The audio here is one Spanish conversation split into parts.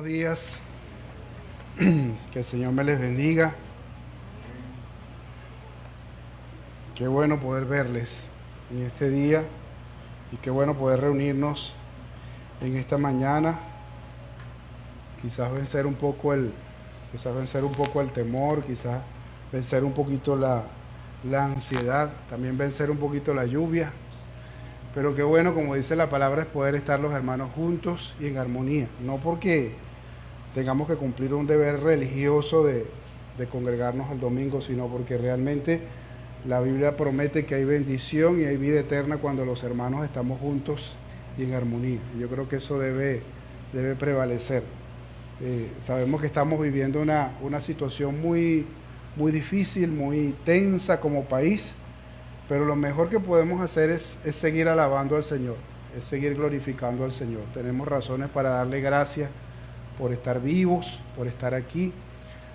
Buenos días, que el Señor me les bendiga. Qué bueno poder verles en este día y qué bueno poder reunirnos en esta mañana. Quizás vencer un poco el temor, quizás vencer un poquito la ansiedad, también vencer un poquito la lluvia. Pero qué bueno, como dice la palabra, es poder estar los hermanos juntos y en armonía. No porque tengamos que cumplir un deber religioso de congregarnos el domingo, sino porque realmente la Biblia promete que hay bendición y hay vida eterna cuando los hermanos estamos juntos y en armonía. Yo creo que eso debe prevalecer. Sabemos que estamos viviendo una situación muy difícil, muy tensa como país, pero lo mejor que podemos hacer es seguir alabando al Señor, es seguir glorificando al Señor. Tenemos razones para darle gracias por estar vivos, por estar aquí.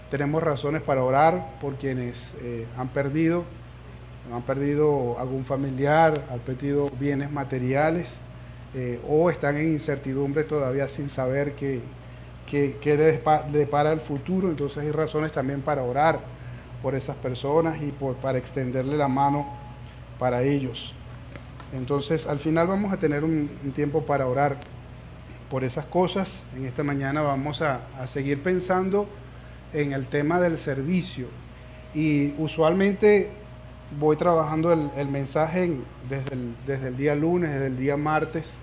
Tenemos razones para orar por quienes han perdido algún familiar, han perdido bienes materiales o están en incertidumbre todavía sin saber qué depara el futuro. Entonces hay razones también para orar por esas personas y para extenderle la mano para ellos. Entonces al final vamos a tener un tiempo para orar por esas cosas. En esta mañana vamos a seguir pensando en el tema del servicio y usualmente voy trabajando el mensaje desde el día lunes, desde el día martes,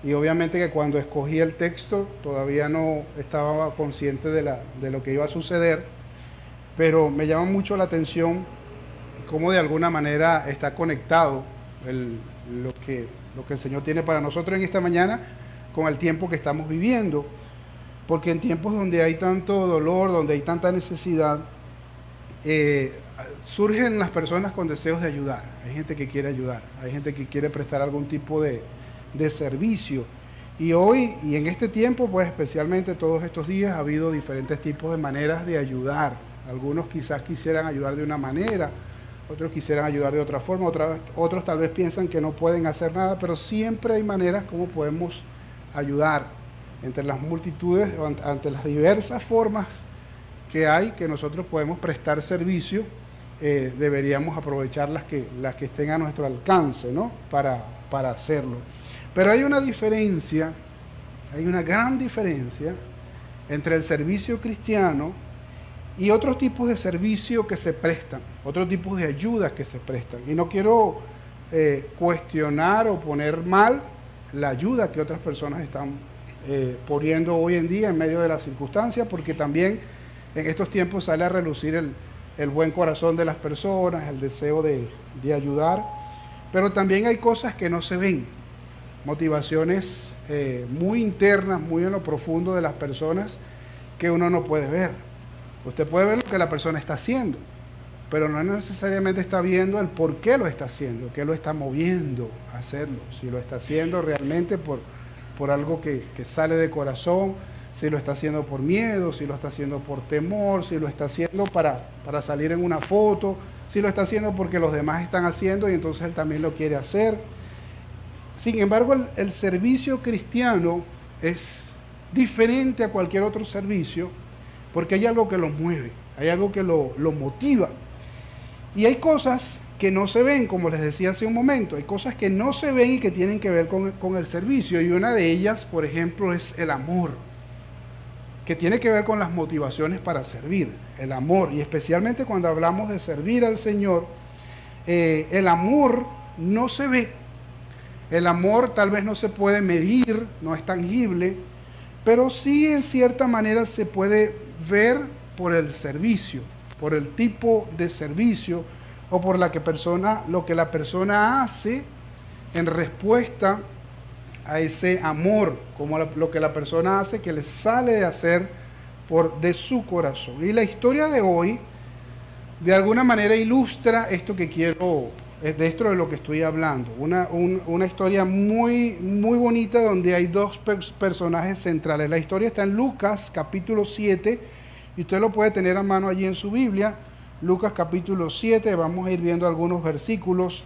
y obviamente que cuando escogí el texto todavía no estaba consciente de lo que iba a suceder, pero me llama mucho la atención cómo de alguna manera está conectado lo que el Señor tiene para nosotros en esta mañana con el tiempo que estamos viviendo, porque en tiempos donde hay tanto dolor, donde hay tanta necesidad, surgen las personas con deseos de ayudar. Hay gente que quiere ayudar, hay gente que quiere prestar algún tipo de servicio, y hoy y en este tiempo, pues especialmente todos estos días, ha habido diferentes tipos de maneras de ayudar. Algunos quizás quisieran ayudar de una manera, otros quisieran ayudar de otra forma, otros tal vez piensan que no pueden hacer nada, pero siempre hay maneras como podemos ayudar. Entre las multitudes, ante las diversas formas que hay, que nosotros podemos prestar servicio, deberíamos aprovechar las que estén a nuestro alcance, ¿no? para hacerlo. Pero hay una diferencia, hay una gran diferencia entre el servicio cristiano y otros tipos de servicio que se prestan, otros tipos de ayudas que se prestan. Y no quiero cuestionar o poner mal la ayuda que otras personas están poniendo hoy en día en medio de las circunstancias, porque también en estos tiempos sale a relucir el buen corazón de las personas, el deseo de ayudar, pero también hay cosas que no se ven, motivaciones muy internas, muy en lo profundo de las personas que uno no puede ver. Usted puede ver lo que la persona está haciendo, pero no necesariamente está viendo el por qué lo está haciendo, qué lo está moviendo a hacerlo, si lo está haciendo realmente por algo que sale de corazón, si lo está haciendo por miedo, si lo está haciendo por temor, si lo está haciendo para salir en una foto, si lo está haciendo porque los demás están haciendo y entonces él también lo quiere hacer. Sin embargo, el servicio cristiano es diferente a cualquier otro servicio porque hay algo que lo mueve, hay algo que lo motiva. Y hay cosas que no se ven, como les decía hace un momento, hay cosas que no se ven y que tienen que ver con el servicio. Y una de ellas, por ejemplo, es el amor, que tiene que ver con las motivaciones para servir, el amor. Y especialmente cuando hablamos de servir al Señor, el amor no se ve. El amor tal vez no se puede medir, no es tangible, pero sí en cierta manera se puede ver por el servicio, por el tipo de servicio o por lo que la persona hace en respuesta a ese amor, como lo que la persona hace que le sale de hacer de su corazón. Y la historia de hoy de alguna manera ilustra esto que quiero, de esto de lo que estoy hablando. Una historia muy bonita donde hay dos personajes centrales. La historia está en Lucas capítulo 7 y usted lo puede tener a mano allí en su Biblia. Lucas capítulo 7, vamos a ir viendo algunos versículos,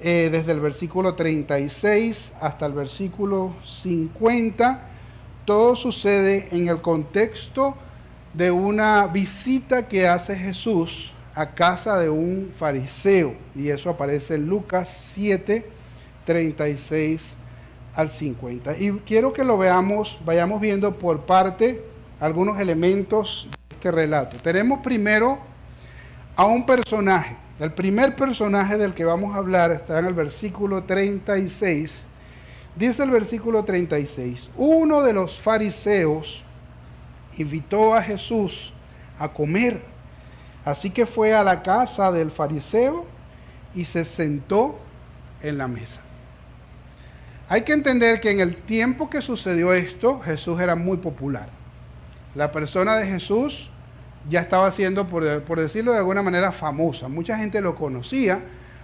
desde el versículo 36 hasta el versículo 50. todo sucede en el contexto de una visita que hace Jesús a casa de un fariseo. Y eso aparece en Lucas 7, 36 al 50. Y quiero que lo veamos, vayamos viendo por parte algunos elementos de este relato. Tenemos primero a un personaje. El primer personaje del que vamos a hablar está en el versículo 36. Dice el versículo 36, uno de los fariseos invitó a Jesús a comer. Así que fue a la casa del fariseo y se sentó en la mesa. Hay que entender que en el tiempo que sucedió esto, Jesús era muy popular. La persona de Jesús ya estaba siendo, por decirlo de alguna manera, famosa. Mucha gente lo conocía,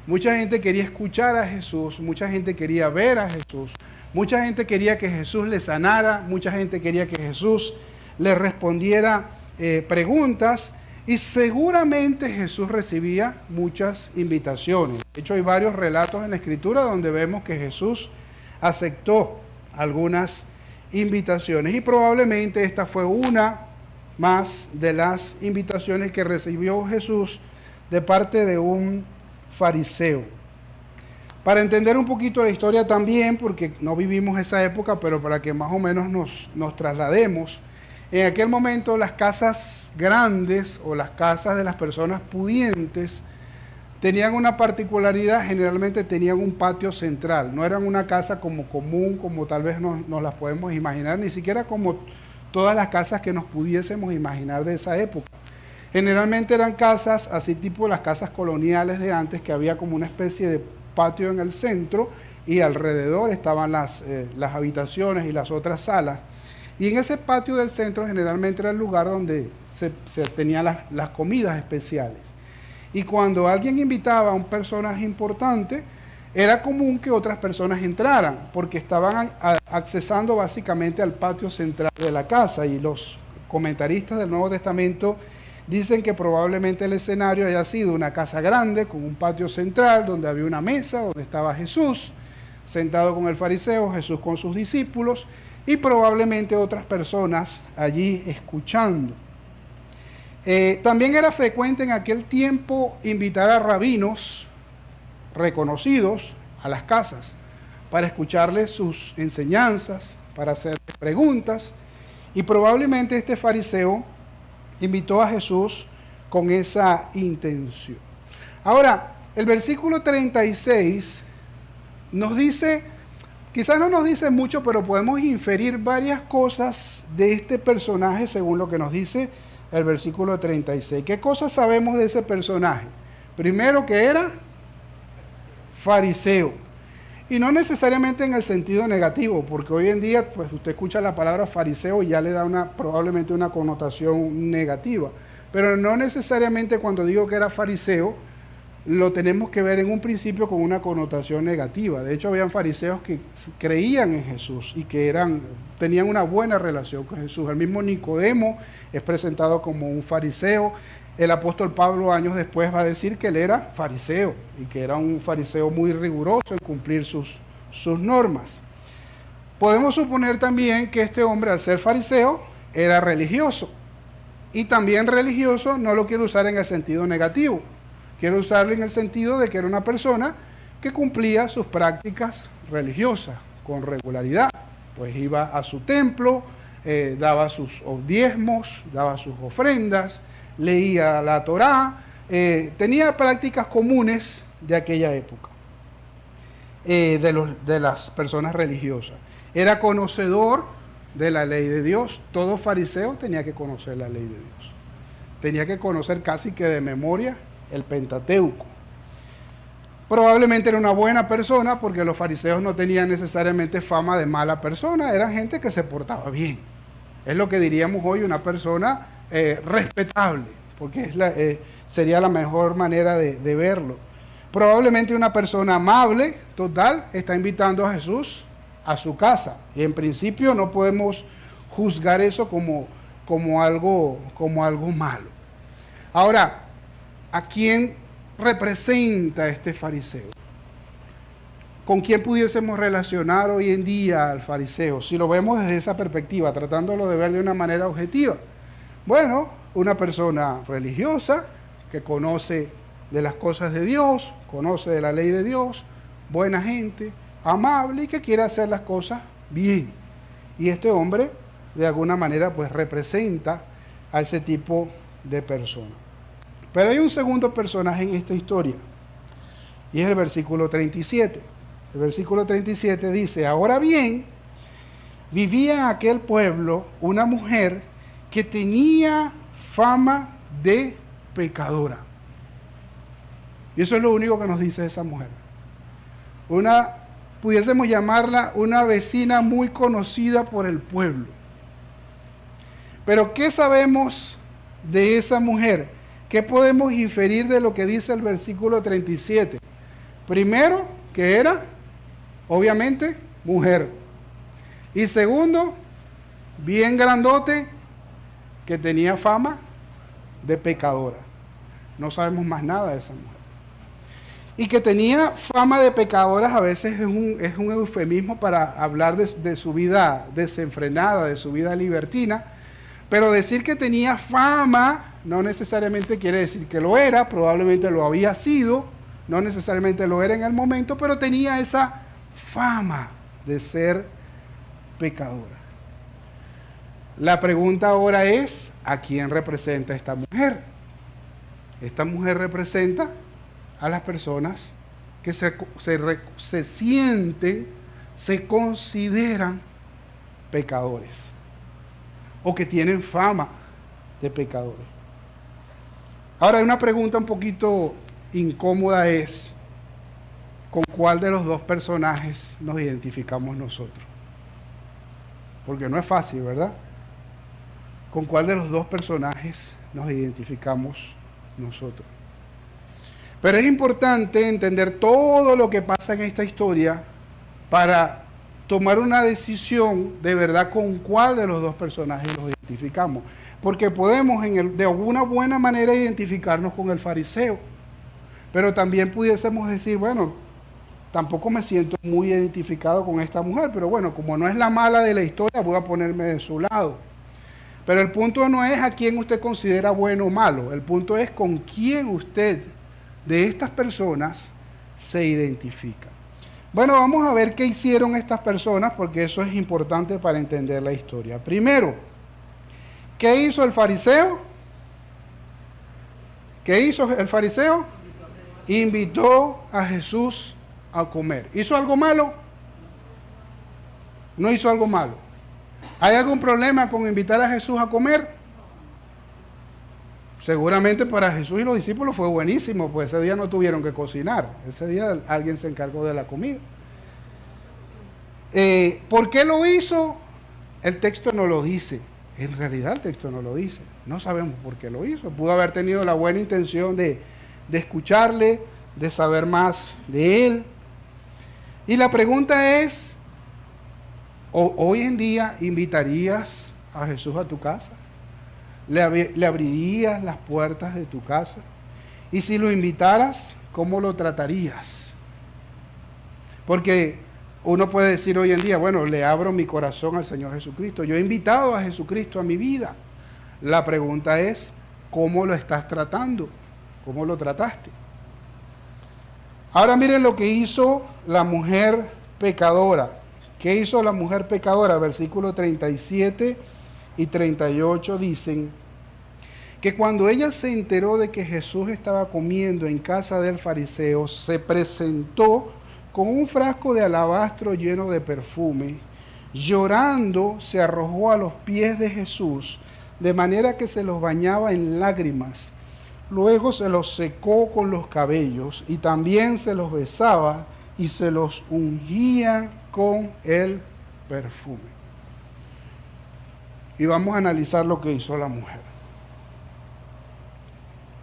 mucha gente quería escuchar a Jesús, mucha gente quería ver a Jesús, mucha gente quería que Jesús le sanara, mucha gente quería que Jesús le respondiera preguntas, y seguramente Jesús recibía muchas invitaciones. De hecho, hay varios relatos en la Escritura donde vemos que Jesús aceptó algunas invitaciones, y probablemente esta fue una más de las invitaciones que recibió Jesús de parte de un fariseo. Para entender un poquito la historia también, porque no vivimos esa época, pero para que más o menos nos traslademos, en aquel momento las casas grandes o las casas de las personas pudientes tenían una particularidad, generalmente tenían un patio central, no eran una casa como común, como tal vez nos las podemos imaginar, ni siquiera como todas las casas que nos pudiésemos imaginar de esa época. Generalmente eran casas así tipo las casas coloniales de antes, que había como una especie de patio en el centro y alrededor estaban las habitaciones y las otras salas. Y en ese patio del centro generalmente era el lugar donde se tenían las comidas especiales. Y cuando alguien invitaba a un personaje importante, era común que otras personas entraran, porque estaban accesando básicamente al patio central de la casa. Y los comentaristas del Nuevo Testamento dicen que probablemente el escenario haya sido una casa grande con un patio central donde había una mesa donde estaba Jesús sentado con el fariseo, Jesús con sus discípulos y probablemente otras personas allí escuchando. También era frecuente en aquel tiempo invitar a rabinos reconocidos a las casas para escucharles sus enseñanzas, para hacer preguntas, y probablemente este fariseo invitó a Jesús con esa intención. Ahora, el versículo 36 nos dice, quizás no nos dice mucho, pero podemos inferir varias cosas de este personaje según lo que nos dice el versículo 36. ¿Qué cosas sabemos de ese personaje? Primero, que era fariseo. Y no necesariamente en el sentido negativo, porque hoy en día pues usted escucha la palabra fariseo y ya le da probablemente una connotación negativa. Pero no necesariamente cuando digo que era fariseo, lo tenemos que ver en un principio con una connotación negativa. De hecho, habían fariseos que creían en Jesús y que tenían una buena relación con Jesús. El mismo Nicodemo es presentado como un fariseo. El apóstol Pablo años después va a decir que él era fariseo y que era un fariseo muy riguroso en cumplir sus normas. Podemos suponer también que este hombre, al ser fariseo, era religioso. Y también religioso no lo quiero usar en el sentido negativo. Quiero usarlo en el sentido de que era una persona que cumplía sus prácticas religiosas con regularidad. Pues iba a su templo, daba sus diezmos, daba sus ofrendas, leía la Torá, tenía prácticas comunes de aquella época, de las personas religiosas. Era conocedor de la ley de Dios. Todo fariseo tenía que conocer la ley de Dios. Tenía que conocer casi que de memoria el Pentateuco. Probablemente era una buena persona, porque los fariseos no tenían necesariamente fama de mala persona, eran gente que se portaba bien. Es lo que diríamos hoy una persona respetable, porque sería la mejor manera de verlo. Probablemente una persona amable, total, está invitando a Jesús a su casa. Y en principio no podemos juzgar eso como algo malo. Ahora, ¿a quién representa este fariseo? ¿Con quién pudiésemos relacionar hoy en día al fariseo? Si lo vemos desde esa perspectiva, tratándolo de ver de una manera objetiva. Bueno, una persona religiosa que conoce de las cosas de Dios, conoce de la ley de Dios, buena gente, amable y que quiere hacer las cosas bien. Y este hombre, de alguna manera, pues representa a ese tipo de persona. Pero hay un segundo personaje en esta historia, y es el versículo 37. El versículo 37 dice, ahora bien, vivía en aquel pueblo una mujer que tenía fama de pecadora. Y eso es lo único que nos dice esa mujer. Pudiésemos llamarla una vecina muy conocida por el pueblo. Pero ¿qué sabemos de esa mujer? ¿Qué podemos inferir de lo que dice el versículo 37? Primero, que era, obviamente, mujer. Y segundo, bien grandote, que tenía fama de pecadora. No sabemos más nada de esa mujer. Y que tenía fama de pecadoras a veces es un eufemismo para hablar de su vida desenfrenada, de su vida libertina. Pero decir que tenía fama no necesariamente quiere decir que lo era, probablemente lo había sido, no necesariamente lo era en el momento, pero tenía esa fama de ser pecadora. La pregunta ahora es, ¿a quién representa esta mujer? Esta mujer representa a las personas que se sienten, se consideran pecadores o que tienen fama de pecadores. Ahora, hay una pregunta un poquito incómoda es, ¿con cuál de los dos personajes nos identificamos nosotros? Porque no es fácil, ¿verdad? ¿Con cuál de los dos personajes nos identificamos nosotros? Pero es importante entender todo lo que pasa en esta historia para tomar una decisión de verdad con cuál de los dos personajes nos identificamos. Porque podemos de alguna buena manera identificarnos con el fariseo, pero también pudiésemos decir, bueno, tampoco me siento muy identificado con esta mujer, pero bueno, como no es la mala de la historia, voy a ponerme de su lado. Pero el punto no es a quién usted considera bueno o malo, el punto es con quién usted de estas personas se identifica. Bueno, vamos a ver qué hicieron estas personas, porque eso es importante para entender la historia. Primero, ¿qué hizo el fariseo? ¿Qué hizo el fariseo? Invitó a Jesús a comer. ¿Hizo algo malo? No hizo algo malo. ¿Hay algún problema con invitar a Jesús a comer? Seguramente para Jesús y los discípulos fue buenísimo, pues ese día no tuvieron que cocinar. Ese día alguien se encargó de la comida. ¿Por qué lo hizo? El texto no lo dice. En realidad el texto no lo dice. No sabemos por qué lo hizo. Pudo haber tenido la buena intención de escucharle, de saber más de él. Y la pregunta es, ¿hoy en día invitarías a Jesús a tu casa? ¿Le abrirías las puertas de tu casa? Y si lo invitaras, ¿cómo lo tratarías? Porque uno puede decir hoy en día, bueno, le abro mi corazón al Señor Jesucristo. Yo he invitado a Jesucristo a mi vida. La pregunta es, ¿cómo lo estás tratando? ¿Cómo lo trataste? Ahora miren lo que hizo la mujer pecadora. ¿Qué hizo la mujer pecadora? Versículo 37 y 38 dicen que cuando ella se enteró de que Jesús estaba comiendo en casa del fariseo, se presentó con un frasco de alabastro lleno de perfume. Llorando, se arrojó a los pies de Jesús, de manera que se los bañaba en lágrimas. Luego se los secó con los cabellos y también se los besaba y se los ungía con el perfume. Y vamos a analizar lo que hizo la mujer.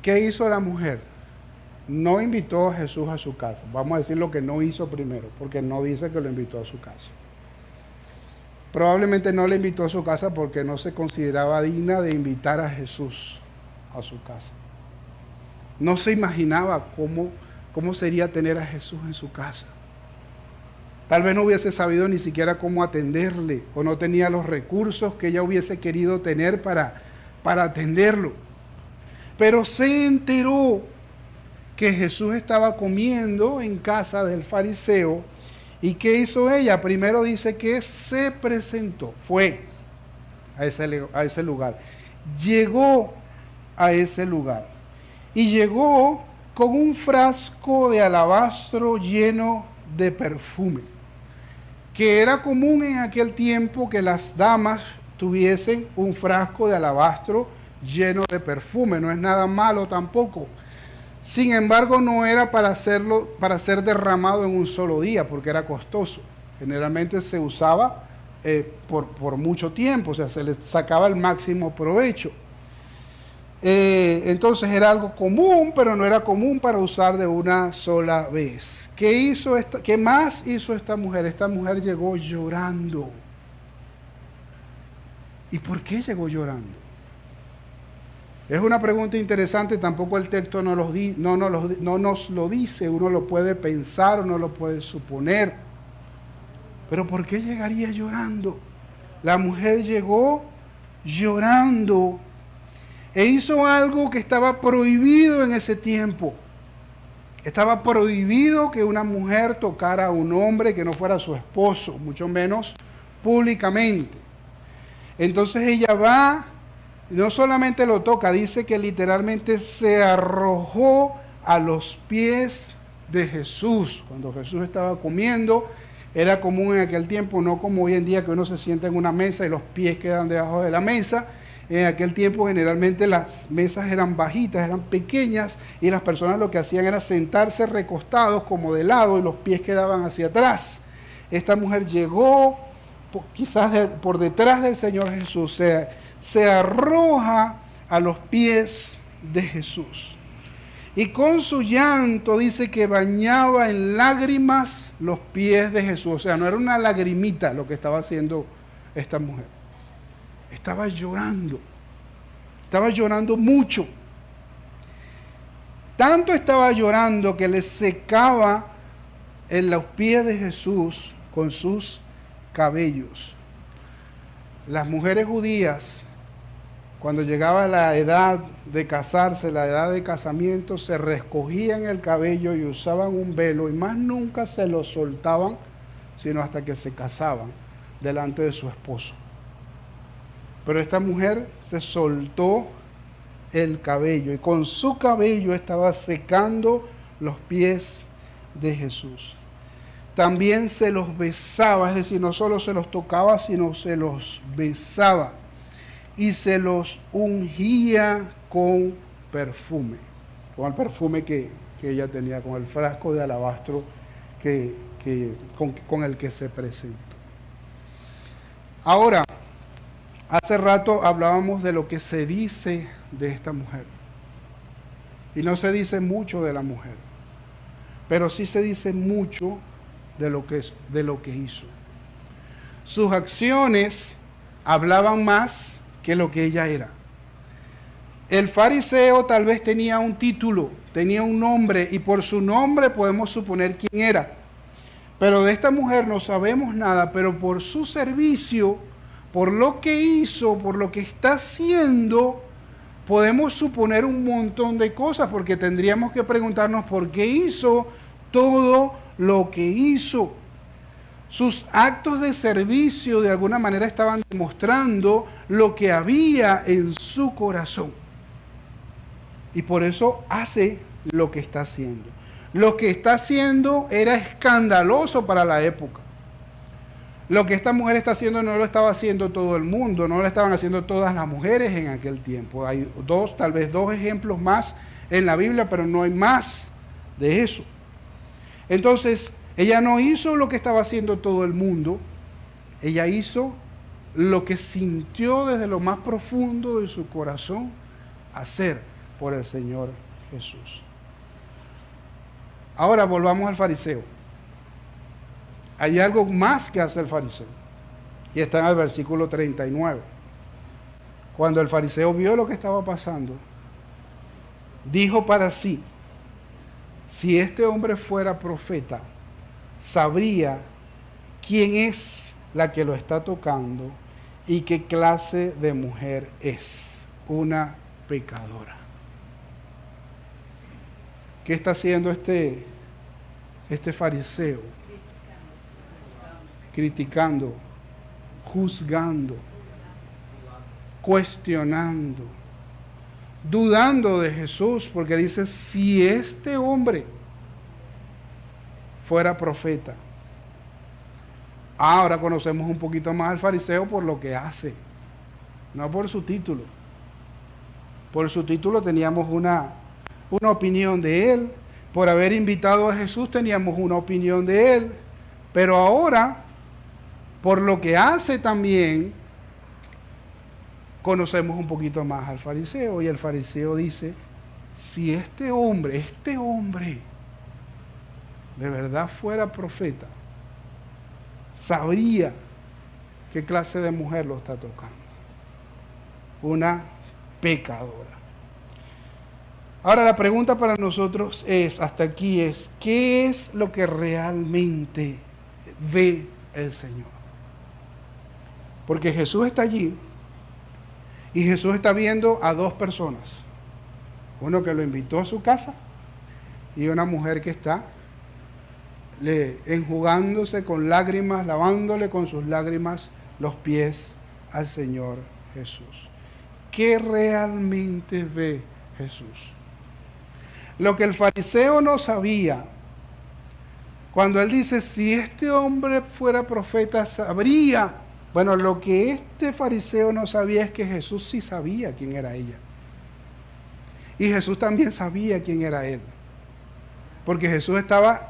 ¿Qué hizo la mujer? No invitó a Jesús a su casa. Vamos a decir lo que no hizo primero, porque no dice que lo invitó a su casa. Probablemente no le invitó a su casa porque no se consideraba digna de invitar a Jesús a su casa. No se imaginaba cómo sería tener a Jesús en su casa. Tal vez no hubiese sabido ni siquiera cómo atenderle o no tenía los recursos que ella hubiese querido tener para atenderlo. Pero se enteró que Jesús estaba comiendo en casa del fariseo. ¿Y qué hizo ella? Primero dice que se presentó, fue a ese lugar. Llegó a ese lugar. Y llegó con un frasco de alabastro lleno de perfume, que era común en aquel tiempo que las damas tuviesen un frasco de alabastro lleno de perfume. No es nada malo tampoco. Sin embargo, no era para ser derramado en un solo día, porque era costoso. Generalmente se usaba por mucho tiempo, o sea, se le sacaba el máximo provecho. Entonces era algo común, pero no era común para usar de una sola vez. ¿Qué más hizo esta mujer? Esta mujer llegó llorando. ¿Y por qué llegó llorando? Es una pregunta interesante, tampoco el texto no nos lo dice, uno lo puede pensar, uno lo puede suponer. Pero ¿por qué llegaría llorando? La mujer llegó llorando e hizo algo que estaba prohibido en ese tiempo. Estaba prohibido que una mujer tocara a un hombre que no fuera su esposo, mucho menos públicamente. Entonces ella va, no solamente lo toca, dice que literalmente se arrojó a los pies de Jesús. Cuando Jesús estaba comiendo, era común en aquel tiempo, no como hoy en día que uno se sienta en una mesa y los pies quedan debajo de la mesa. En aquel tiempo generalmente las mesas eran bajitas, eran pequeñas, y las personas lo que hacían era sentarse recostados como de lado y los pies quedaban hacia atrás. Esta mujer llegó quizás por detrás del Señor Jesús, se arroja a los pies de Jesús. Y con su llanto dice que bañaba en lágrimas los pies de Jesús. O sea, no era una lagrimita lo que estaba haciendo esta mujer. Estaba llorando mucho. Tanto estaba llorando que le secaba en los pies de Jesús con sus cabellos. Las mujeres judías, cuando llegaba la edad de casarse, la edad de casamiento, se recogían el cabello y usaban un velo y más nunca se lo soltaban, sino hasta que se casaban delante de su esposo. Pero esta mujer se soltó el cabello y con su cabello estaba secando los pies de Jesús. También se los besaba, es decir, no solo se los tocaba, sino se los besaba y se los ungía con perfume, con el perfume que ella tenía, con el frasco de alabastro con el que se presentó. Ahora, hace rato hablábamos de lo que se dice de esta mujer. Y no se dice mucho de la mujer, pero sí se dice mucho de lo que hizo. Sus acciones hablaban más que lo que ella era. El fariseo tal vez tenía un título, tenía un nombre, y por su nombre podemos suponer quién era. Pero de esta mujer no sabemos nada, pero por su servicio, por lo que hizo, por lo que está haciendo, podemos suponer un montón de cosas, porque tendríamos que preguntarnos por qué hizo todo lo que hizo. Sus actos de servicio de alguna manera estaban demostrando lo que había en su corazón. Y por eso hace lo que está haciendo. Lo que está haciendo era escandaloso para la época. Lo que esta mujer está haciendo no lo estaba haciendo todo el mundo, no lo estaban haciendo todas las mujeres en aquel tiempo. Hay tal vez dos ejemplos más en la Biblia, pero no hay más de eso. Entonces, ella no hizo lo que estaba haciendo todo el mundo, ella hizo lo que sintió desde lo más profundo de su corazón hacer por el Señor Jesús. Ahora volvamos al fariseo. Hay algo más que hace el fariseo. Y está en el versículo 39. Cuando el fariseo vio lo que estaba pasando, dijo para sí: si este hombre fuera profeta, sabría quién es la que lo está tocando y qué clase de mujer es. Una pecadora. ¿Qué está haciendo este fariseo? Criticando, juzgando, cuestionando, dudando de Jesús, porque dice, si este hombre fuera profeta. Ahora conocemos un poquito más al fariseo por lo que hace, no por su título. Por su título teníamos una opinión de él, por haber invitado a Jesús teníamos una opinión de él, pero ahora, por lo que hace también, conocemos un poquito más al fariseo, y el fariseo dice, si este hombre de verdad fuera profeta, sabría qué clase de mujer lo está tocando. Una pecadora. Ahora la pregunta para nosotros hasta aquí es, ¿qué es lo que realmente ve el Señor? Porque Jesús está allí y Jesús está viendo a dos personas. Uno que lo invitó a su casa y una mujer que está enjugándose con lágrimas, lavándole con sus lágrimas los pies al Señor Jesús. ¿Qué realmente ve Jesús? Lo que el fariseo no sabía, cuando él dice, si este hombre fuera profeta, sabría. Bueno, lo que este fariseo no sabía es que Jesús sí sabía quién era ella. Y Jesús también sabía quién era él. Porque Jesús estaba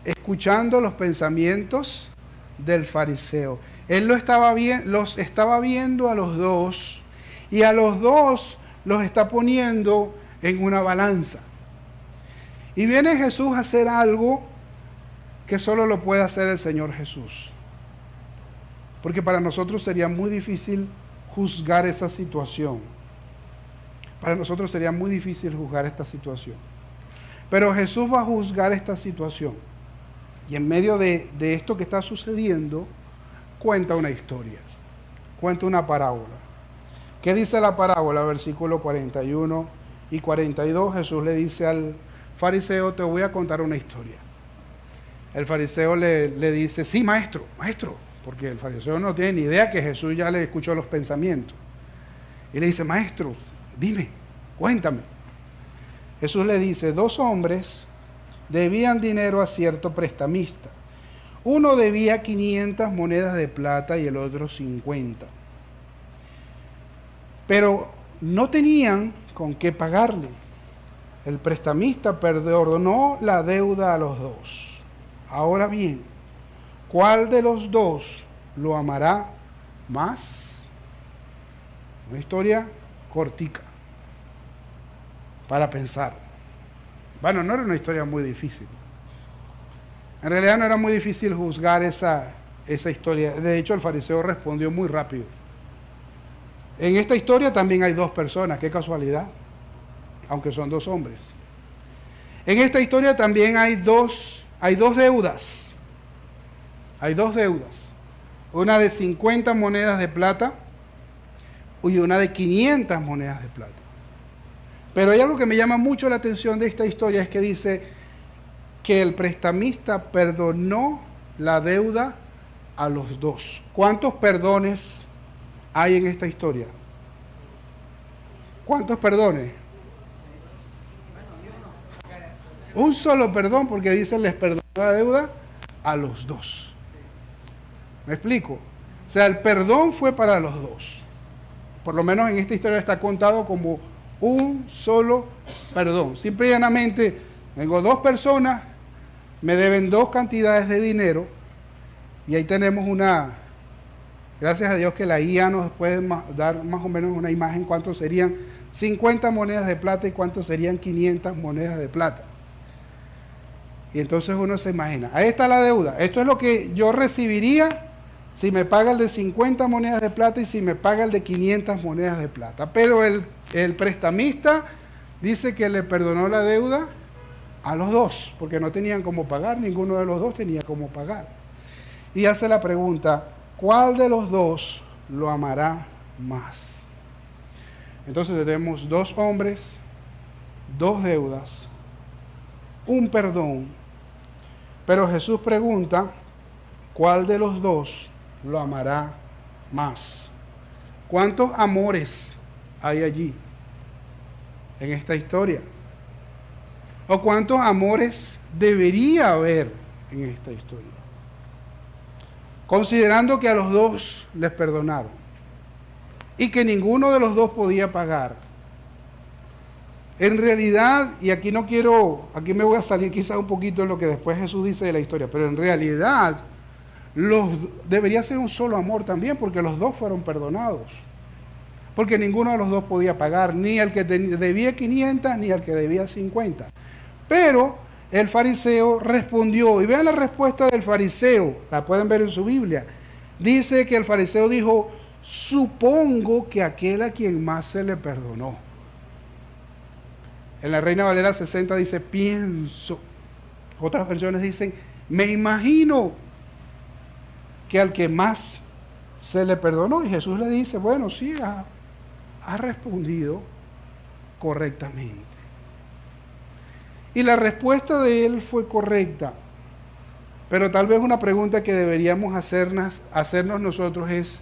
escuchando los pensamientos del fariseo. Él los estaba viendo a los dos, y a los dos los está poniendo en una balanza. Y viene Jesús a hacer algo que solo lo puede hacer el Señor Jesús. Porque para nosotros sería muy difícil juzgar esa situación. Para nosotros sería muy difícil juzgar esta situación. Pero Jesús va a juzgar esta situación. Y en medio de esto que está sucediendo, cuenta una historia. Cuenta una parábola. ¿Qué dice la parábola? Versículo 41 y 42. Jesús le dice al fariseo, te voy a contar una historia. El fariseo le dice, sí, maestro, porque el fariseo no tiene ni idea que Jesús ya le escuchó los pensamientos. Y le dice, maestro, dime, cuéntame. Jesús le dice, 2 hombres debían dinero a cierto prestamista. Uno debía 500 monedas de plata y el otro 50. Pero no tenían con qué pagarle. El prestamista perdonó la deuda a los dos. Ahora bien, ¿cuál de los dos lo amará más? Una historia cortica para pensar. Bueno, no era una historia muy difícil. En realidad no era muy difícil juzgar esa historia. De hecho, el fariseo respondió muy rápido. En esta historia también hay 2 personas, qué casualidad, aunque son 2 hombres. En esta historia también hay dos deudas. Hay 2 deudas. Una de 50 monedas de plata y una de 500 monedas de plata. Pero hay algo que me llama mucho la atención de esta historia, es que dice que el prestamista perdonó la deuda a los 2. ¿Cuántos perdones hay en esta historia? ¿Cuántos perdones? Un solo perdón, porque dice les perdonó la deuda a los 2. ¿Me explico? O sea, el perdón fue para los 2. Por lo menos en esta historia está contado como un solo perdón. Simple y llanamente, tengo 2 personas, me deben 2 cantidades de dinero, y ahí tenemos gracias a Dios que la IA nos puede dar más o menos una imagen cuánto serían 50 monedas de plata y cuánto serían 500 monedas de plata. Y entonces uno se imagina, ahí está la deuda, esto es lo que yo recibiría si me paga el de 50 monedas de plata y si me paga el de 500 monedas de plata. Pero el prestamista dice que le perdonó la deuda a los 2, porque no tenían cómo pagar, ninguno de los 2 tenía cómo pagar. y hace la pregunta, ¿cuál de los dos lo amará más? Entonces tenemos dos hombres, dos deudas, un perdón, pero Jesús pregunta, ¿cuál de los dos lo amará más? ¿Cuántos amores hay allí en esta historia? ¿O cuántos amores debería haber en esta historia? Considerando que a los dos les perdonaron y que ninguno de los dos podía pagar. En realidad, y aquí me voy a salir quizás un poquito de lo que después Jesús dice de la historia, pero en realidad debería ser un solo amor también, porque los dos fueron perdonados. Porque ninguno de los dos podía pagar, ni el que debía 500, ni el que debía 50. Pero el fariseo respondió, y vean la respuesta del fariseo, la pueden ver en su Biblia. Dice que el fariseo dijo, supongo que aquel a quien más se le perdonó. En la Reina Valera 60 dice, pienso. Otras versiones dicen, me imagino que al que más se le perdonó. Y Jesús le dice, bueno, sí, ha respondido correctamente. Y la respuesta de él fue correcta. Pero tal vez una pregunta que deberíamos hacernos nosotros es,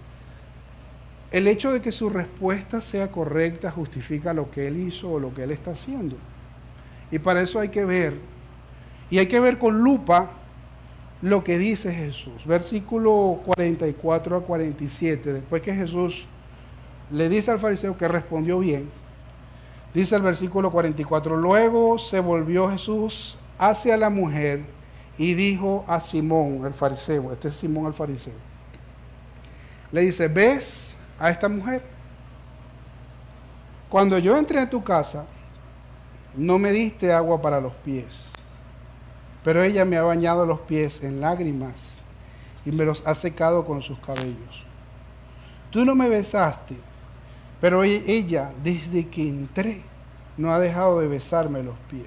¿el hecho de que su respuesta sea correcta justifica lo que él hizo o lo que él está haciendo? Y para eso hay que ver, y hay que ver con lupa lo que dice Jesús. Versículo 44 a 47, después que Jesús le dice al fariseo que respondió bien, dice el versículo 44, luego se volvió Jesús hacia la mujer y dijo a Simón el fariseo, este es Simón el fariseo, le dice, ¿ves a esta mujer? Cuando yo entré a tu casa, no me diste agua para los pies, pero ella me ha bañado los pies en lágrimas y me los ha secado con sus cabellos. Tú no me besaste, pero ella, desde que entré, no ha dejado de besarme los pies.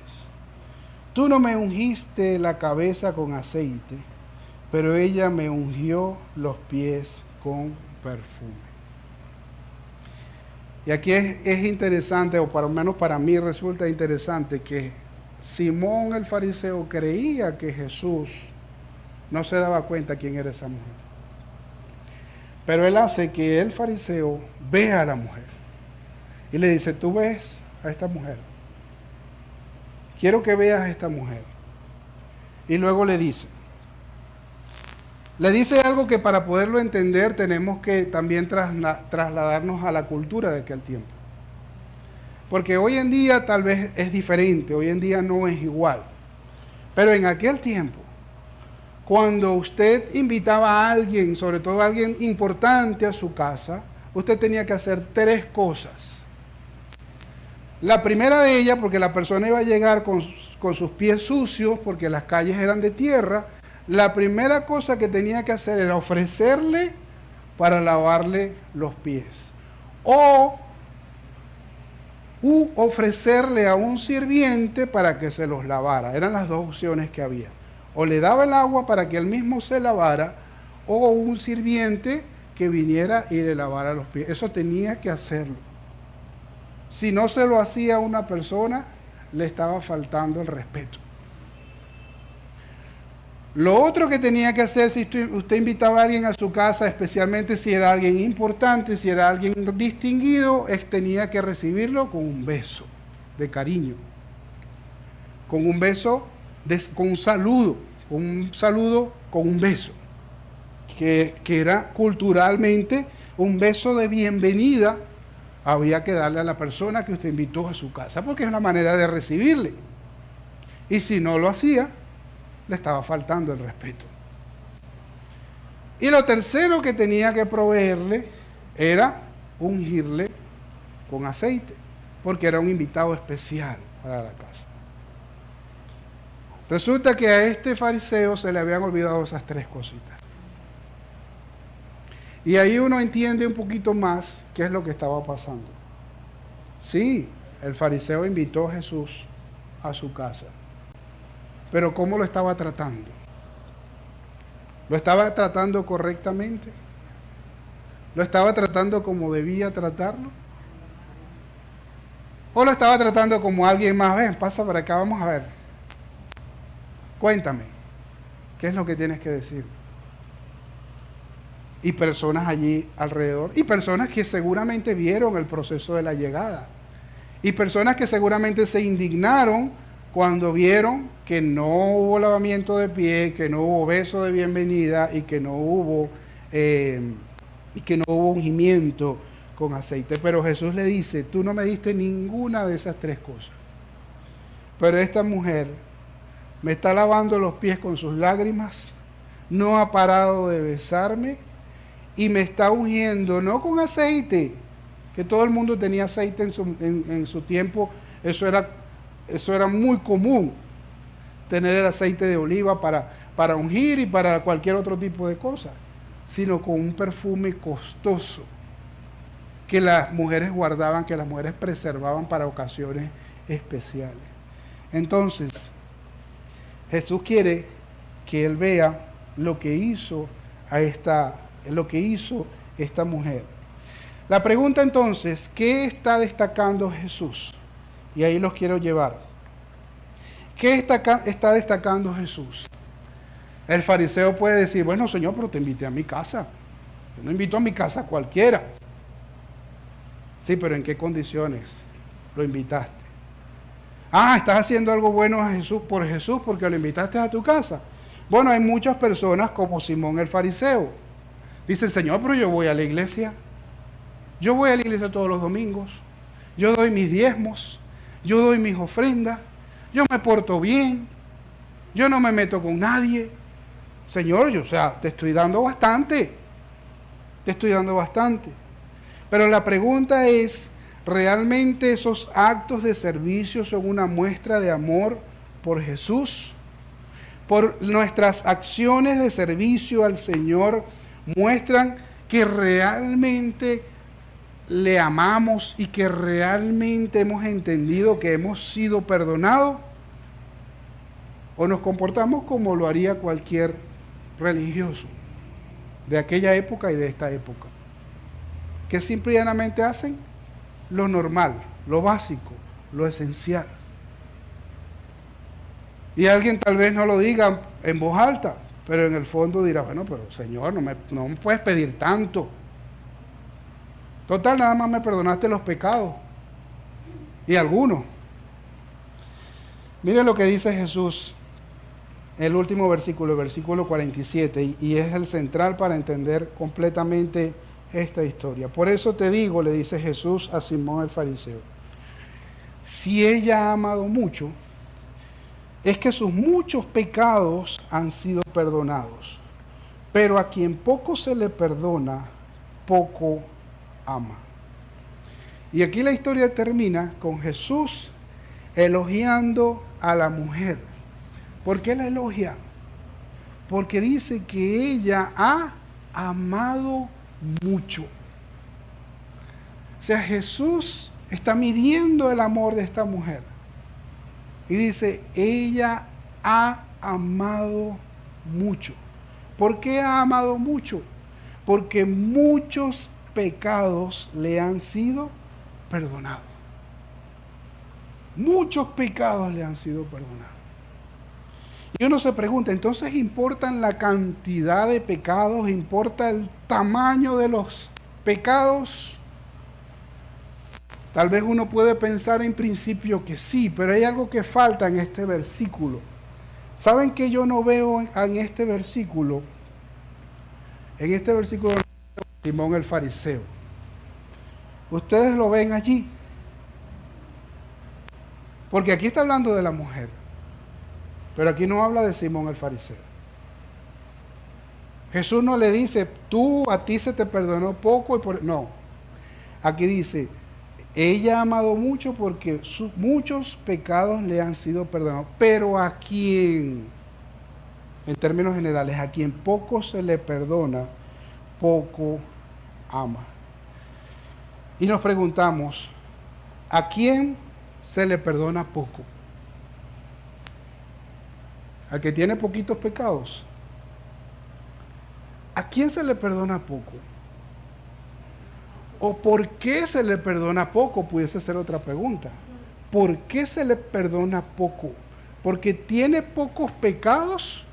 Tú no me ungiste la cabeza con aceite, pero ella me ungió los pies con perfume. Y aquí es interesante, o por lo menos para mí resulta interesante, que Simón el fariseo creía que Jesús no se daba cuenta quién era esa mujer. Pero él hace que el fariseo vea a la mujer. Y le dice, ¿tú ves a esta mujer? Quiero que veas a esta mujer. Y luego le dice algo que para poderlo entender tenemos que también trasladarnos a la cultura de aquel tiempo. Porque hoy en día tal vez es diferente, hoy en día no es igual. Pero en aquel tiempo, cuando usted invitaba a alguien, sobre todo a alguien importante a su casa, usted tenía que hacer 3 cosas. La primera de ellas, porque la persona iba a llegar con sus pies sucios, porque las calles eran de tierra, la primera cosa que tenía que hacer era ofrecerle para lavarle los pies. O ofrecerle a un sirviente para que se los lavara. Eran las 2 opciones que había. O le daba el agua para que él mismo se lavara, o un sirviente que viniera y le lavara los pies. Eso tenía que hacerlo. Si no se lo hacía a una persona, le estaba faltando el respeto. Lo otro que tenía que hacer si usted invitaba a alguien a su casa, especialmente si era alguien importante, si era alguien distinguido, tenía que recibirlo con un beso de cariño, con un beso, con un saludo, con un beso, que era culturalmente un beso de bienvenida. Había que darle a la persona que usted invitó a su casa, porque es una manera de recibirle. Y si no lo hacía, le estaba faltando el respeto. Y lo tercero que tenía que proveerle era ungirle con aceite, porque era un invitado especial para la casa. Resulta que a este fariseo se le habían olvidado esas 3 cositas. Y ahí uno entiende un poquito más qué es lo que estaba pasando. Sí, el fariseo invitó a Jesús a su casa, pero ¿cómo lo estaba tratando? ¿Lo estaba tratando correctamente? ¿Lo estaba tratando como debía tratarlo? ¿O lo estaba tratando como alguien más? Ven, pasa por acá, vamos a ver. Cuéntame, ¿qué es lo que tienes que decir? Y personas allí alrededor, y personas que seguramente vieron el proceso de la llegada, y personas que seguramente se indignaron cuando vieron que no hubo lavamiento de pie, que no hubo beso de bienvenida y que no hubo ungimiento con aceite. Pero Jesús le dice, tú no me diste ninguna de esas tres cosas. Pero esta mujer me está lavando los pies con sus lágrimas, no ha parado de besarme y me está ungiendo, no con aceite, que todo el mundo tenía aceite en su tiempo, eso era muy común, tener el aceite de oliva para ungir y para cualquier otro tipo de cosa, sino con un perfume costoso que las mujeres guardaban, que las mujeres preservaban para ocasiones especiales. Entonces, Jesús quiere que él vea lo que hizo esta mujer. La pregunta entonces, ¿qué está destacando Jesús? Y ahí los quiero llevar. ¿Qué está destacando Jesús? El fariseo puede decir, bueno, Señor, pero te invité a mi casa. Yo no invito a mi casa a cualquiera. Sí, pero ¿en qué condiciones lo invitaste? Estás haciendo algo bueno a Jesús porque lo invitaste a tu casa. Bueno, hay muchas personas como Simón el fariseo. Dicen, Señor, pero yo voy a la iglesia. Yo voy a la iglesia todos los domingos. Yo doy mis diezmos. Yo doy mis ofrendas. Yo me porto bien. Yo no me meto con nadie. Señor, te estoy dando bastante. Te estoy dando bastante. Pero la pregunta es, ¿realmente esos actos de servicio son una muestra de amor por Jesús? Por nuestras acciones de servicio al Señor muestran que realmente le amamos y que realmente hemos entendido que hemos sido perdonados, o nos comportamos como lo haría cualquier religioso de aquella época y de esta época, que simple y llanamente hacen lo normal, lo básico, lo esencial. Y alguien tal vez no lo diga en voz alta, pero en el fondo dirá, bueno, pero Señor, no me puedes pedir tanto. Total, nada más me perdonaste los pecados. Y algunos. Miren lo que dice Jesús, el último versículo, el versículo 47, y es el central para entender completamente esta historia. Por eso te digo, le dice Jesús a Simón el fariseo, si ella ha amado mucho, es que sus muchos pecados han sido perdonados. Pero a quien poco se le perdona, poco ama. Y aquí la historia termina con Jesús elogiando a la mujer. ¿Por qué la elogia? Porque dice que ella ha amado mucho. O sea, Jesús está midiendo el amor de esta mujer. Y dice, ella ha amado mucho. ¿Por qué ha amado mucho? Porque muchos pecados le han sido perdonados. Muchos pecados le han sido perdonados. Y uno se pregunta, entonces ¿importan la cantidad de pecados? ¿Importa el tamaño de los pecados? Tal vez uno puede pensar en principio que sí, pero hay algo que falta en este versículo. ¿Saben qué yo no veo en este versículo? En este versículo de Simón el fariseo. Ustedes lo ven allí. Porque aquí está hablando de la mujer. Pero aquí no habla de Simón el fariseo. Jesús no le dice, a ti se te perdonó poco. No. Aquí dice, ella ha amado mucho porque muchos pecados le han sido perdonados. Pero a quien, en términos generales, a quien poco se le perdona, poco ama. Y nos preguntamos, ¿a quién se le perdona poco? ¿Al que tiene poquitos pecados? ¿A quién se le perdona poco? ¿O por qué se le perdona poco? Pudiese ser otra pregunta. ¿Por qué se le perdona poco? ¿Porque tiene pocos pecados?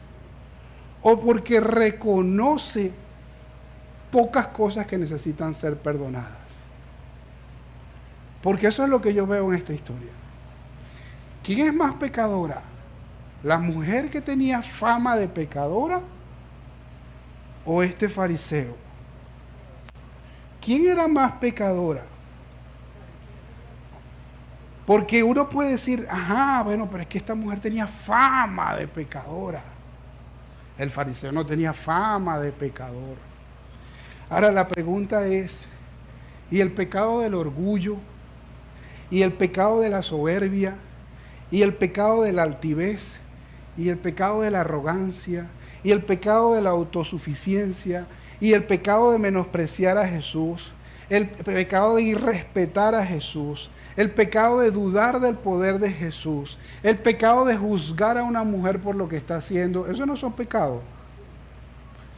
¿O porque reconoce pocas cosas que necesitan ser perdonadas? Porque eso es lo que yo veo en esta historia. ¿Quién es más pecadora? ¿La mujer que tenía fama de pecadora o este fariseo? ¿Quién era más pecadora? Porque uno puede decir, ajá, bueno, pero es que esta mujer tenía fama de pecadora. El fariseo no tenía fama de pecador. Ahora la pregunta es, ¿y el pecado del orgullo? ¿Y el pecado de la soberbia? ¿Y el pecado de la altivez? ¿Y el pecado de la arrogancia? ¿Y el pecado de la autosuficiencia? ¿Y el pecado de menospreciar a Jesús? ¿El pecado de irrespetar a Jesús? ¿El pecado de dudar del poder de Jesús? ¿El pecado de juzgar a una mujer por lo que está haciendo? Esos no son pecados.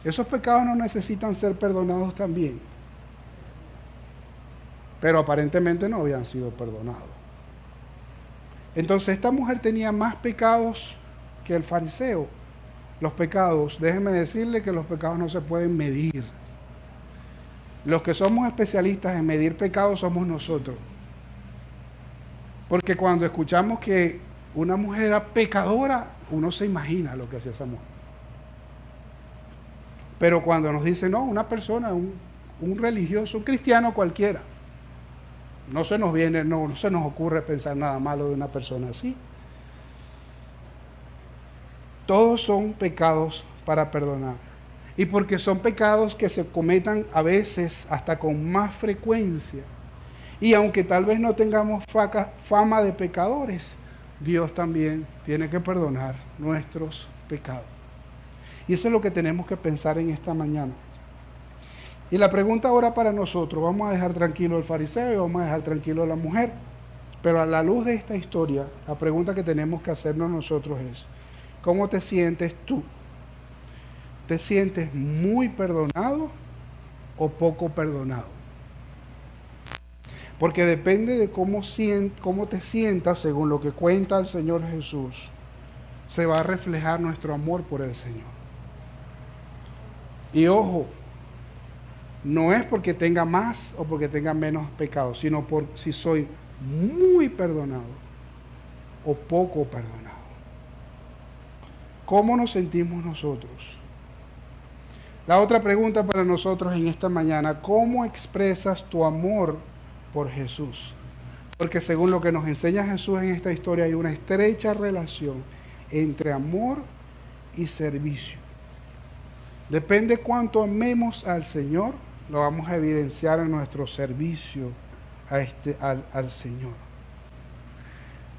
Esos pecados no necesitan ser perdonados también. Pero aparentemente no habían sido perdonados. Entonces esta mujer tenía más pecados que el fariseo. Los pecados, déjenme decirle que los pecados no se pueden medir. Los que somos especialistas en medir pecados somos nosotros. Porque cuando escuchamos que una mujer era pecadora, uno se imagina lo que hacía esa mujer. Pero cuando nos dice, no, una persona, un religioso, un cristiano cualquiera, no se nos ocurre pensar nada malo de una persona así. Todos son pecados para perdonar. Y porque son pecados que se cometan a veces hasta con más frecuencia. Y aunque tal vez no tengamos fama de pecadores, Dios también tiene que perdonar nuestros pecados. Y eso es lo que tenemos que pensar en esta mañana. Y la pregunta ahora para nosotros, vamos a dejar tranquilo al fariseo y vamos a dejar tranquilo a la mujer. Pero a la luz de esta historia, la pregunta que tenemos que hacernos nosotros es, ¿cómo te sientes tú? ¿Te sientes muy perdonado o poco perdonado? Porque depende de cómo te sientas, según lo que cuenta el Señor Jesús, se va a reflejar nuestro amor por el Señor. Y ojo, no es porque tenga más o porque tenga menos pecados, sino por si soy muy perdonado o poco perdonado. ¿Cómo nos sentimos nosotros? La otra pregunta para nosotros en esta mañana, ¿cómo expresas tu amor por Jesús? Porque según lo que nos enseña Jesús en esta historia, hay una estrecha relación entre amor y servicio. Depende cuánto amemos al Señor, lo vamos a evidenciar en nuestro servicio al Señor.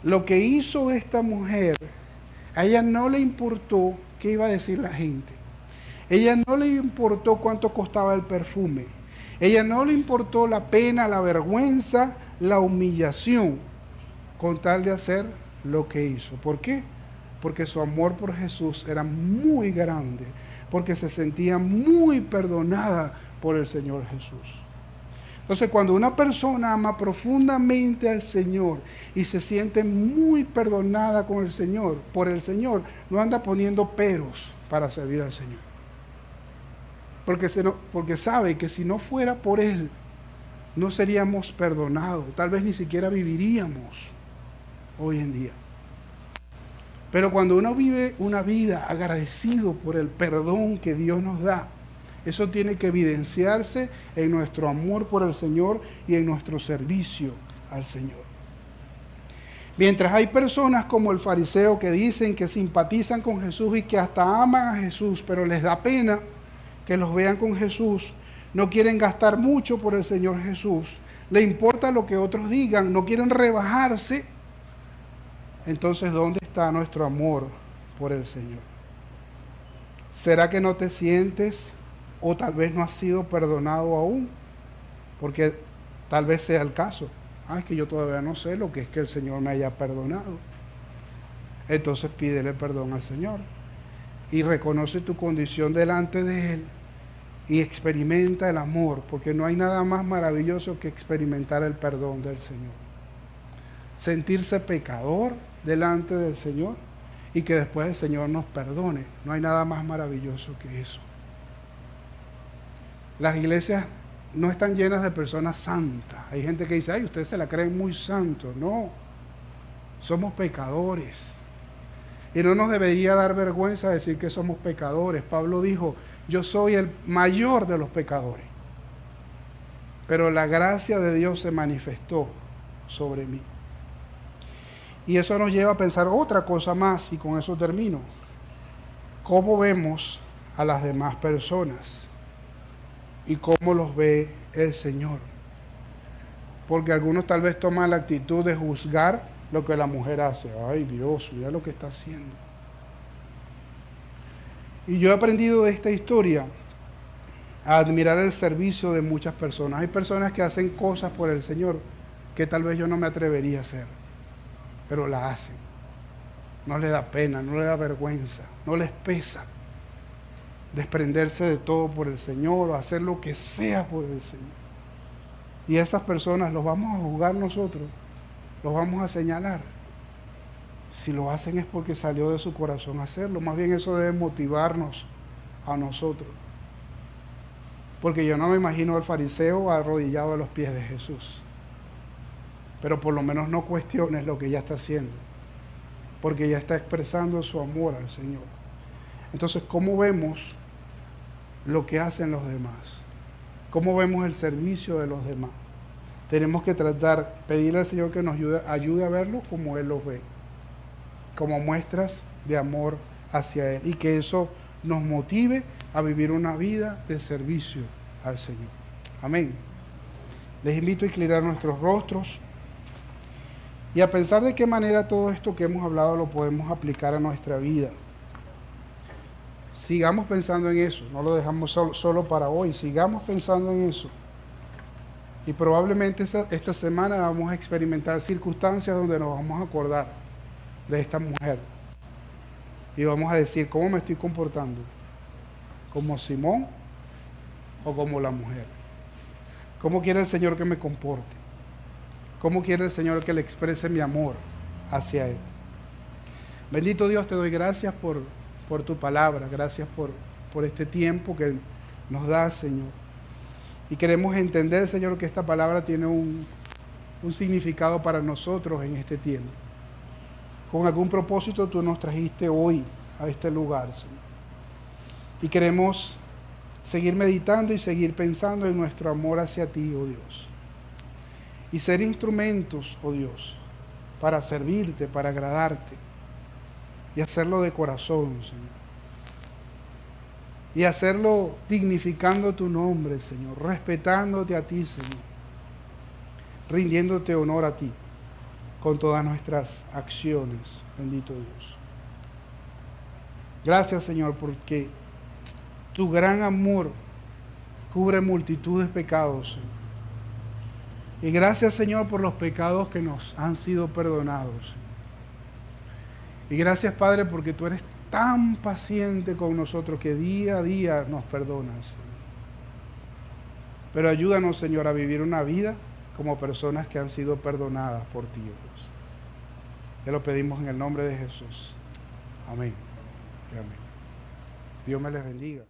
Lo que hizo esta mujer, a ella no le importó qué iba a decir la gente. Ella no le importó cuánto costaba el perfume. Ella no le importó la pena, la vergüenza, la humillación, con tal de hacer lo que hizo. ¿Por qué? Porque su amor por Jesús era muy grande, porque se sentía muy perdonada por el Señor Jesús. Entonces, cuando una persona ama profundamente al Señor y se siente muy perdonada con el Señor, por el Señor, no anda poniendo peros para servir al Señor. Porque sabe que si no fuera por Él, no seríamos perdonados, tal vez ni siquiera viviríamos hoy en día. Pero cuando uno vive una vida agradecido por el perdón que Dios nos da, eso tiene que evidenciarse en nuestro amor por el Señor y en nuestro servicio al Señor. Mientras hay personas como el fariseo que dicen que simpatizan con Jesús y que hasta aman a Jesús, pero les da pena que los vean con Jesús, no quieren gastar mucho por el Señor Jesús, le importa lo que otros digan, no quieren rebajarse, entonces ¿dónde está nuestro amor por el Señor? ¿Será que no te sientes o tal vez no has sido perdonado aún? Porque tal vez sea el caso. Es que yo todavía no sé lo que es que el Señor me haya perdonado. Entonces pídele perdón al Señor y reconoce tu condición delante de Él y experimenta el amor, porque no hay nada más maravilloso que experimentar el perdón del Señor. Sentirse pecador delante del Señor y que después el Señor nos perdone. No hay nada más maravilloso que eso. Las iglesias no están llenas de personas santas. Hay gente que dice, ay, ustedes se la creen muy santos. No, somos pecadores. Y no nos debería dar vergüenza decir que somos pecadores. Pablo dijo, yo soy el mayor de los pecadores. Pero la gracia de Dios se manifestó sobre mí. Y eso nos lleva a pensar otra cosa más, y con eso termino. ¿Cómo vemos a las demás personas? ¿Y cómo los ve el Señor? Porque algunos tal vez toman la actitud de juzgar lo que la mujer hace. Ay Dios, mira lo que está haciendo. Y yo he aprendido de esta historia a admirar el servicio de muchas personas. Hay personas que hacen cosas por el Señor que tal vez yo no me atrevería a hacer, pero la hacen. No les da pena, no les da vergüenza, no les pesa desprenderse de todo por el Señor o hacer lo que sea por el Señor. Y a esas personas los vamos a juzgar nosotros, los vamos a señalar. Si lo hacen es porque salió de su corazón hacerlo. Más bien eso debe motivarnos a nosotros. Porque yo no me imagino al fariseo arrodillado a los pies de Jesús. Pero por lo menos no cuestiones lo que ella está haciendo, porque ella está expresando su amor al Señor. Entonces, ¿cómo vemos lo que hacen los demás? ¿Cómo vemos el servicio de los demás? Tenemos que pedirle al Señor que nos ayude a verlo como Él los ve, como muestras de amor hacia Él, y que eso nos motive a vivir una vida de servicio al Señor. Amén. Les invito a inclinar nuestros rostros y a pensar de qué manera todo esto que hemos hablado lo podemos aplicar a nuestra vida. Sigamos pensando en eso, no lo dejamos solo para hoy, sigamos pensando en eso. Y probablemente esta semana vamos a experimentar circunstancias donde nos vamos a acordar de esta mujer. Y vamos a decir, ¿cómo me estoy comportando? ¿Como Simón o como la mujer? ¿Cómo quiere el Señor que me comporte? ¿Cómo quiere el Señor que le exprese mi amor hacia Él? Bendito Dios, te doy gracias por tu palabra, gracias por este tiempo que nos das, Señor. Y queremos entender, Señor, que esta palabra tiene un significado para nosotros en este tiempo. Con algún propósito tú nos trajiste hoy a este lugar, Señor. Y queremos seguir meditando y seguir pensando en nuestro amor hacia ti, oh Dios. Y ser instrumentos, oh Dios, para servirte, para agradarte. Y hacerlo de corazón, Señor. Y hacerlo dignificando tu nombre, Señor. Respetándote a ti, Señor. Rindiéndote honor a ti con todas nuestras acciones, bendito Dios. Gracias, Señor, porque tu gran amor cubre multitud de pecados, Señor. Y gracias, Señor, por los pecados que nos han sido perdonados, Señor. Y gracias, Padre, porque tú eres tan paciente con nosotros que día a día nos perdonas, Señor. Pero ayúdanos, Señor, a vivir una vida como personas que han sido perdonadas por ti, Dios. Te lo pedimos en el nombre de Jesús. Amén y amén. Dios me les bendiga.